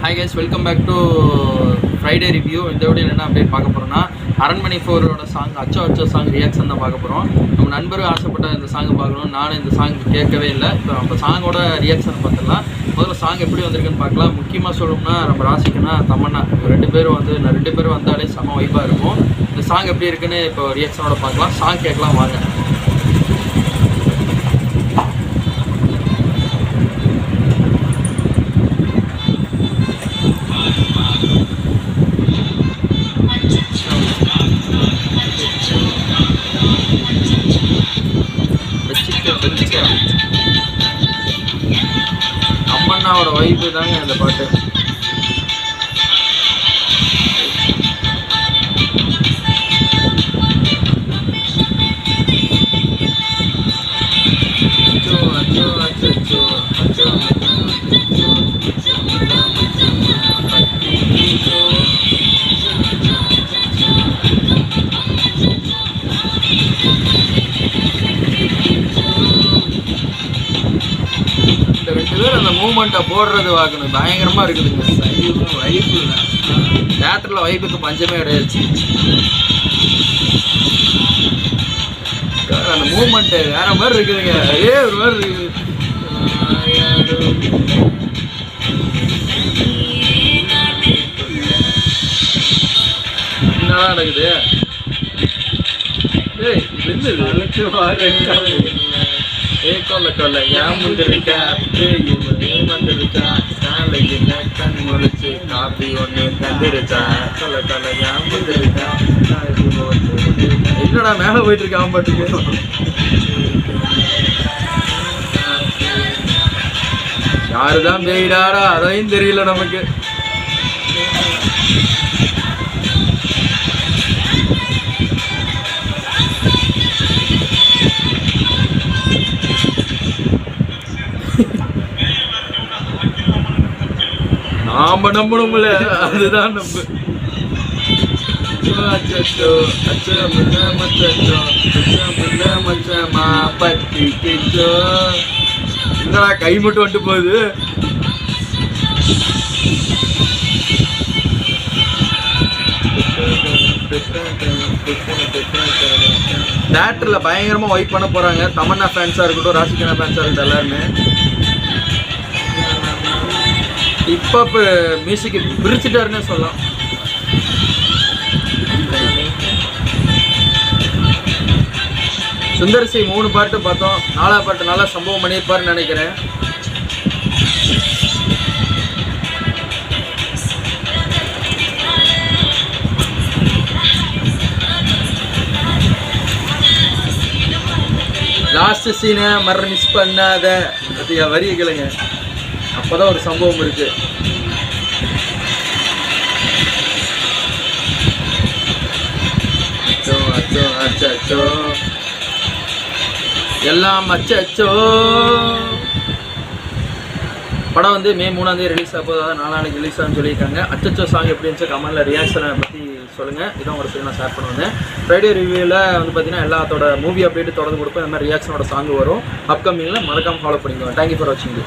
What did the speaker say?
Hi guys, welcome back to Friday review. இந்த video என்ன update பார்க்க போறோம்னா அரண்மனை 4 ஓட சாங் அச்சோ அச்சோ சாங் ரியாக்ஷன் தான் பார்க்க போறோம். நம்ம நண்பர் ஆசைப்பட்ட இந்த சாங் பார்க்கணும். நானும் இந்த சாங் கேட்கவே இல்லை. இப்போ நம்ம சாங்கோட ரியாக்ஷன் பார்த்துடலாம். முதல்ல சாங் எப்படி வந்திருக்குன்னு பார்க்கலாம். முக்கியமாக சொல்லணும்னா நம்ம ராசிக்குன்னா தமன்னா ரெண்டு பேரும் வந்தாலே செம வைப்பாக இருக்கும். இந்த சாங் எப்படி இருக்குன்னு இப்போ ரியாக்ஷனோட பார்க்கலாம். சாங் கேட்கலாம் வாங்க. அம்மண்ணாவோட வைப்பு தாங்க இந்த பாட்டு. அந்த மூமெண்ட்டை போடுறது பார்க்கணும், பயங்கரமாக இருக்குதுங்க. வைப்பு தேட்டரில் வைப்புக்கு பஞ்சமே கிடையாது. அந்த மூமெண்ட்டு வேற மாதிரி இருக்குதுங்க. அதே ஒரு மாதிரி இருக்குது. என்னதான் நடக்குது? கொல்ல ஏன் முந்திருக்கா கண் முழிச்சு காப்பி ஒன்று தந்துருச்சா கொல்ல ஏன் முந்திருக்கா. என்னடா மேலே போயிட்டு இருக்கான் பாட்டுக்கு. யாருதான் பேயிடாடா அதையும் தெரியல நமக்கு. நாம நம்பணும்ல, அதுதான் நம்ப. என்னடா கை மட்டும் வந்துட்டு போகுது. தியேட்டர்ல பயங்கரமா வைப் பண்ண போறாங்க. தமன்னா ஃபேன்ஸா இருக்கட்டும், ராசிகனா ஃபேன்ஸா இருக்கட்டும், எல்லாருமே இப்போ மியூசிக் பிரிச்சுட்டாருன்னு சொல்லலாம். சுந்தர்சி 3 பாட்டு பார்த்தோம். 4ஆவது பாட்டு நல்லா சம்பவம் பண்ணியிருப்பாருன்னு நினைக்கிறேன். லாஸ்ட் சீனை மிஸ் பண்ணாத வரிய கேளுங்க, அப்போதான் ஒரு சம்பவம் இருக்கு. எல்லாம் அச்சோ. படம் வந்து மே 3ஆம் தேதி ரிலீஸ் ஆகுது. அதாவது 4 நாளைக்கு ரிலீஸ் ஆகுன்னு சொல்லியிருக்காங்க. அச்சோ சாங் எப்படி இருந்துச்சு கமெண்ட்ல ரியாக்ஷனை பற்றி சொல்லுங்கள். இதான் ஒரு நான் ஷேர் பண்ணுவேன். ஃப்ரைடே ரிவ்யூவில் வந்து பார்த்தீங்கன்னா எல்லாத்தோட மூவி அப்டேட்டு தொடர்ந்து கொடுப்பேன். இந்த மாதிரி ரியாக்ஷனோட சாங் வரும் அப்கமிங்கில். மறக்காமல் ஃபாலோ பண்ணிக்கோங்க. தேங்க்யூ ஃபார் வாட்சிங்.